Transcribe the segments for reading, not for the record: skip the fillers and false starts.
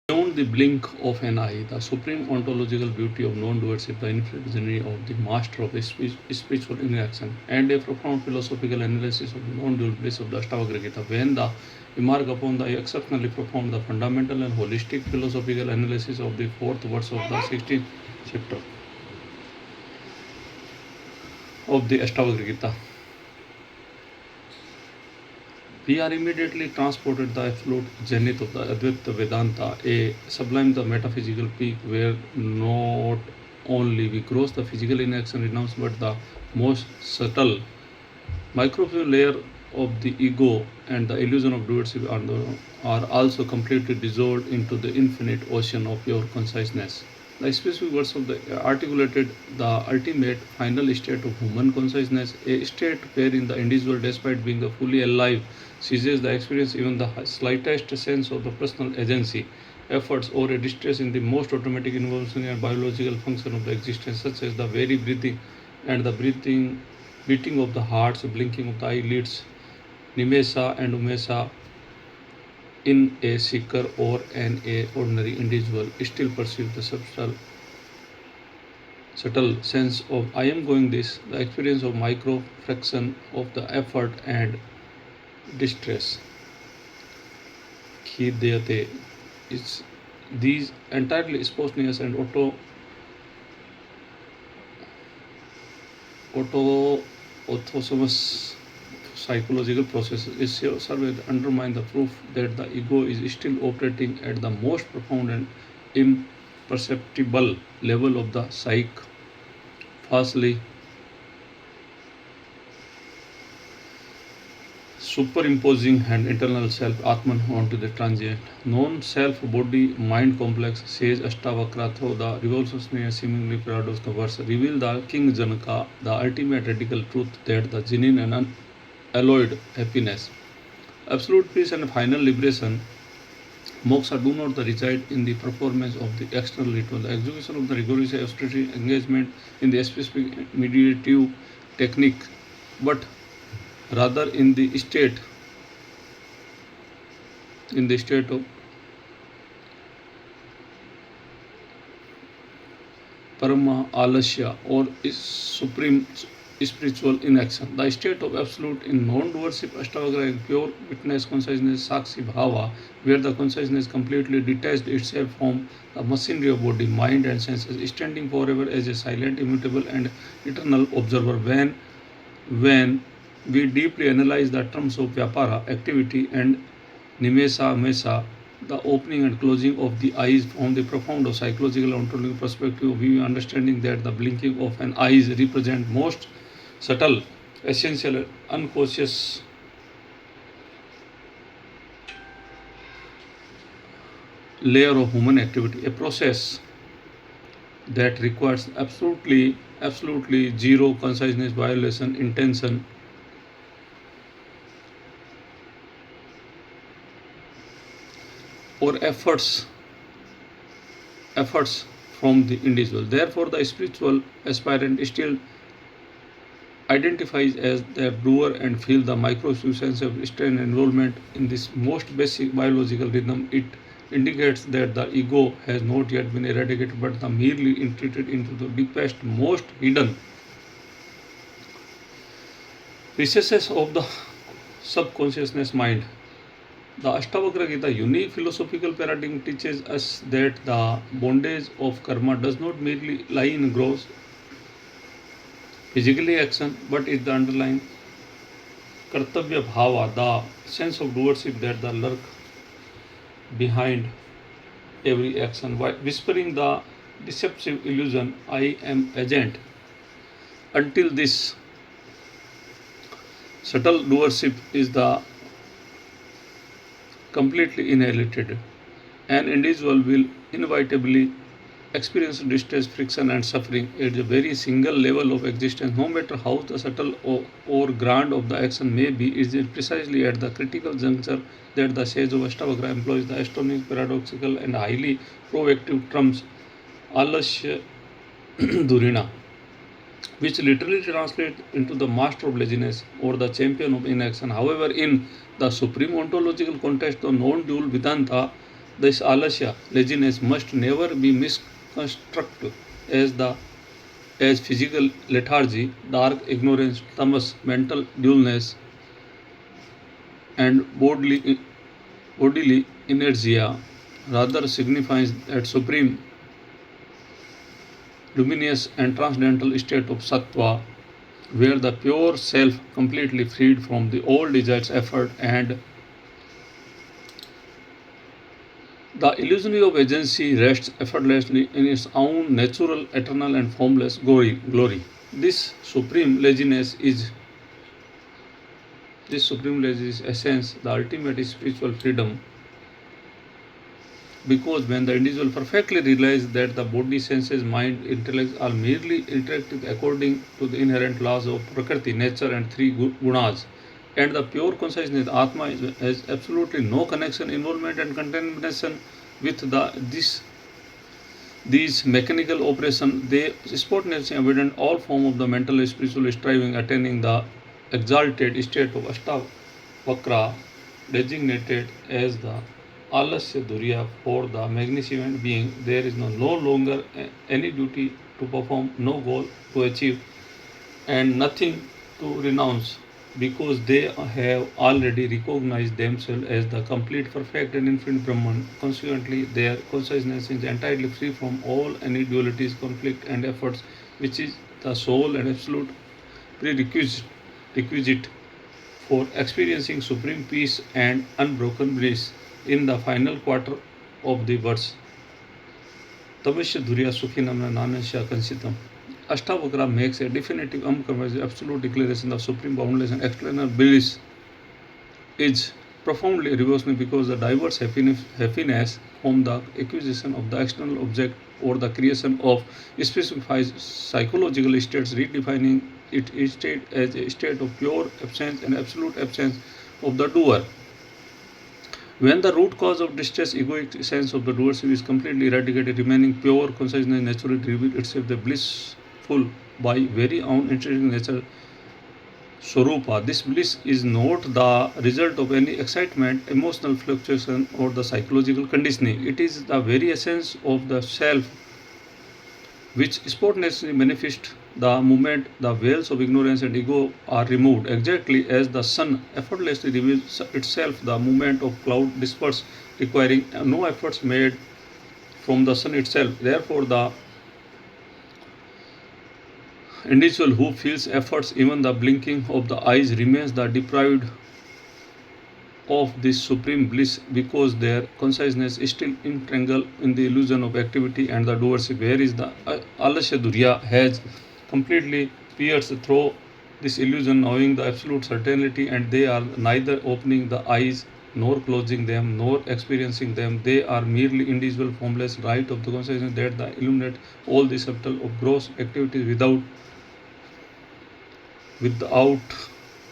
Beyond the blink of an eye, the supreme ontological beauty of non-doership, the infinite journey of the master of the spiritual interaction, and a profound philosophical analysis of the non-dual bliss of the Ashtavakra Gita. When the remark upon the exceptionally profound, the fundamental and holistic philosophical analysis of the fourth verse of the 16th chapter of the Ashtavakra Gita, we are immediately transported to the absolute zenith of the Advaita Vedanta, a sublime the metaphysical peak where not only we cross the physical inaction renounced, but the most subtle microscopic layer of the ego and the illusion of doership are also completely dissolved into the infinite ocean of your consciousness. The specific words of the articulated the ultimate final state of human consciousness, a state wherein the individual, despite being fully alive, ceases the experience even the slightest sense of the personal agency, efforts, or a distress in the most automatic involutionary and biological function of the existence, such as the very breathing and the beating of the hearts, blinking of the eyelids, nimesa and umesa in a seeker or an ordinary individual still perceive the subtle sense of I am going this, the experience of micro fraction of the effort and distress. Khidayate is these entirely spontaneous and autonomous psychological processes is serve to undermine the proof that the ego is still operating at the most profound and imperceptible level of the psyche. Firstly, superimposing an internal self Atman onto the transient non-self body mind complex, says Ashtavakra through the revolutionary seemingly paradox verse reveal the King Janaka the ultimate radical truth that the genuine and unalloyed happiness, absolute peace and final liberation moksha do not reside in the performance of the external ritual, the execution of the rigorous austerity engagement in the specific meditative technique, but rather in the state of parama alasya or is supreme spiritual inaction. The state of absolute in non-doership Ashtavakra in pure witness consciousness Sakshi Bhava, where the consciousness completely detached itself from the machinery of body, mind and senses, standing forever as a silent, immutable and eternal observer. When we deeply analyze the terms of Vyapara, activity and Nimesa Mesa, the opening and closing of the eyes from the profound of psychological ontological perspective, we understanding that the blinking of an eyes represent most subtle, essential, unconscious layer of human activity, a process that requires absolutely zero consciousness violation, intention, or efforts from the individual. Therefore, the spiritual aspirant still identifies as the doer and feel the microscopic sense of strain and involvement in this most basic biological rhythm. It indicates that the ego has not yet been eradicated but the merely entreated into the deepest, most hidden recesses of the subconsciousness mind. The Ashtavakra Gita, unique philosophical paradigm, teaches us that the bondage of karma does not merely lie in gross physically action, but is the underlying kartavya bhava, the sense of doership that the lurk behind every action, whispering the deceptive illusion, I am agent. Until this subtle doership is the completely annihilated, an individual will inevitably experience distress, friction, and suffering at the very single level of existence, no matter how the subtle or grand of the action may be. It is precisely at the critical juncture that the sage of Ashtavakra employs the astonishing, paradoxical, and highly provocative terms alasya durina, which literally translates into the master of laziness or the champion of inaction. However, in the supreme ontological context of non-dual Vedanta, This alasya, laziness, must never be misconstrued as the as physical lethargy, dark ignorance, tamas, mental dullness, and bodily inertia. Rather signifies that supreme, luminous, and transcendental state of sattva, where the pure self, completely freed from the old desires, effort, and the illusion of agency, rests effortlessly in its own natural, eternal, and formless glory. This supreme laziness is essence, the ultimate spiritual freedom. Because when the individual perfectly realizes that the body, senses, mind, intellect are merely interacting according to the inherent laws of Prakriti, nature, and three gunas, and the pure consciousness, Atma, has absolutely no connection, involvement, and contamination with these mechanical operations, they spontaneously evident all form of the mental and spiritual striving, attaining the exalted state of Ashtavakra, designated as the Alasya Durya for the magnificent being. There is no longer any duty to perform, no goal to achieve, and nothing to renounce, because they have already recognized themselves as the complete, perfect, and infinite Brahman. Consequently, their consciousness is entirely free from all any dualities, conflict, and efforts, which is the sole and absolute prerequisite for experiencing supreme peace and unbroken bliss. In the final quarter of the verse, Tavishya Dhurya Sukhinam Nanasya Kansitam. Ashtavakra makes a definitive, uncompromising, absolute declaration of supreme boundless and external bliss is profoundly revolutionary, because the diverse happiness from the acquisition of the external object or the creation of specified psychological states, redefining its state as a state of pure absence and absolute absence of the doer. When the root cause of distress, egoic sense of the doership, is completely eradicated, remaining pure consciousness naturally reveals itself the blissful by very own intrinsic nature Swarupa. This bliss is not the result of any excitement, emotional fluctuation, or the psychological conditioning. It is the very essence of the self, which spontaneously manifests the moment the veils of ignorance and ego are removed, exactly as the sun effortlessly reveals itself the moment of cloud disperse, requiring no efforts made from the sun itself. Therefore, the individual who feels efforts, even the blinking of the eyes, remains the deprived of this supreme bliss, because their consciousness is still entangled in the illusion of activity and the doership, whereas the Alasya Durya has completely pierced through this illusion, knowing the absolute certainty, and they are neither opening the eyes nor closing them nor experiencing them. They are merely individual formless light of the consciousness that illuminate all the subtle of gross activities without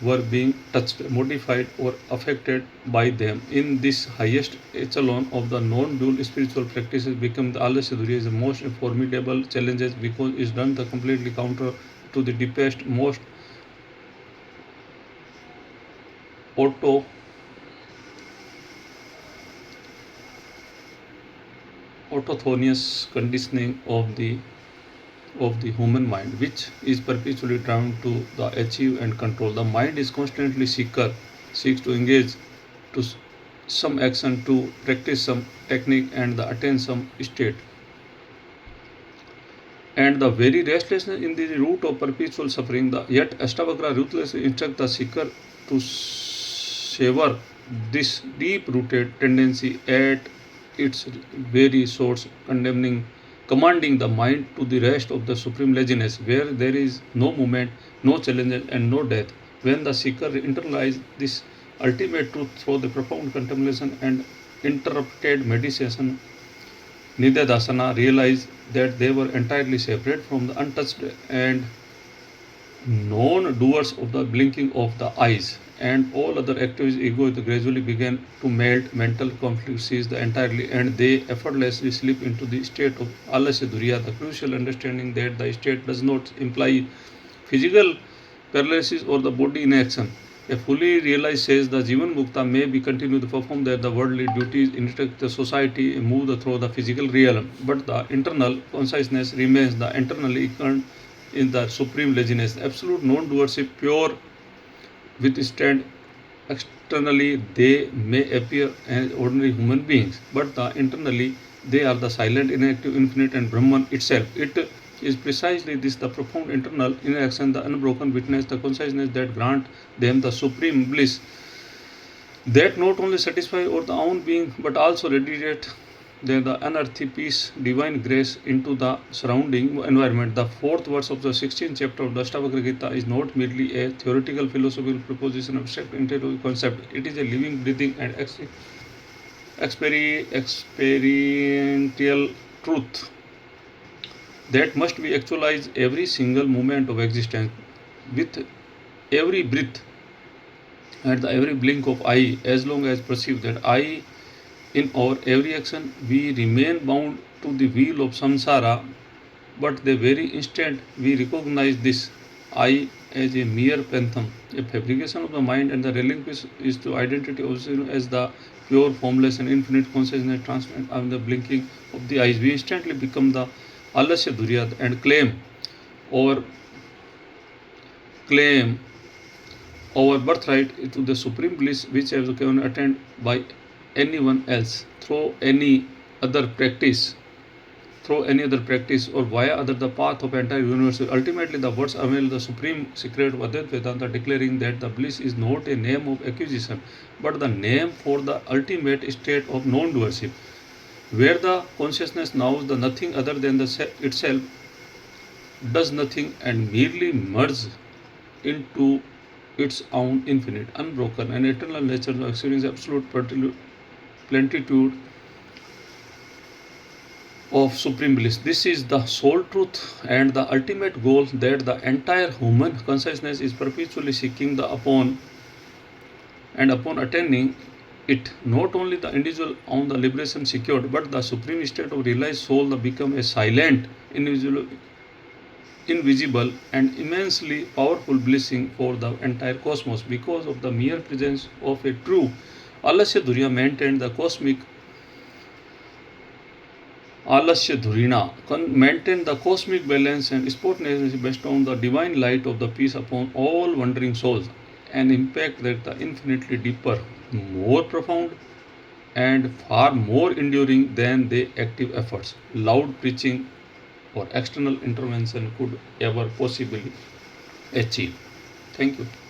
were being touched, modified, or affected by them. In this highest echelon of the non-dual spiritual practices, become the Alasya Durya is the most formidable challenges, because it's done the completely counter to the deepest, most auto autochthonous conditioning of the human mind, which is perpetually driven to the achieve and control. The mind is constantly seeks to engage to some action, to practice some technique, and the attain some state. And the very restlessness in the root of perpetual suffering, yet Ashtavakra ruthlessly instructs the seeker to sever this deep-rooted tendency at its very source, commanding the mind to the rest of the supreme laziness, where there is no movement, no challenge, and no death. When the seeker internalizes this ultimate truth through the profound contemplation and interrupted meditation, Nidadasana realized that they were entirely separate from the untouched and non-doers of the blinking of the eyes, and all other activities. Ego gradually began to melt, mental conflict ceased entirely, and they effortlessly slip into the state of Alasya Durya, the crucial understanding that the state does not imply physical paralysis or the body inaction. A fully realized says the Jivan Mukta may be continued to perform the worldly duties, interact the society, move through the physical realm, but the internal consciousness remains the internally current in the supreme laziness. Absolute non-doership, pure withstand externally they may appear as ordinary human beings, but internally they are the silent, inactive, infinite, and Brahman itself. It is precisely this the profound internal interaction, the unbroken witness, the consciousness that grant them the supreme bliss that not only satisfy or the own being but also radiate the unearthly peace, divine grace into the surrounding environment. The fourth verse of the 16th chapter of the Ashtavakra Gita is not merely a theoretical philosophical proposition, abstract intellectual concept. It is a living, breathing, and experiential truth that must be actualized every single moment of existence, with every breath, at the every blink of eye, as long as perceived that I in our every action we remain bound to the wheel of samsara, but the very instant we recognize this I as a mere phantom, a fabrication of the mind, and the relinquish is to identity also as the pure, formless, and infinite consciousness transparent on the blinking of the eyes, we instantly become the alasya duryat and or claim our birthright to the supreme bliss which has been attained by anyone else other practice through any other practice or via other the path of entire universe. Ultimately the words avail the supreme secret of Advaita Vedanta, declaring that the bliss is not a name of acquisition but the name for the ultimate state of non-doership, where the consciousness knows the nothing other than the itself, does nothing, and merely merges into its own infinite, unbroken, and eternal nature of experience absolute plenitude of supreme bliss. This is the sole truth and the ultimate goal that the entire human consciousness is perpetually seeking upon attaining it, not only the individual on the liberation secured, but the supreme state of realized soul that become a silent, invisible, and immensely powerful blessing for the entire cosmos because of the mere presence of a true Alasya Dhurya maintained the cosmic Alasya Dhurina maintained the cosmic balance and spontaneously based on the divine light of the peace upon all wandering souls, an impact that the infinitely deeper, more profound, and far more enduring than the active efforts, loud preaching, or external intervention could ever possibly achieve. Thank you.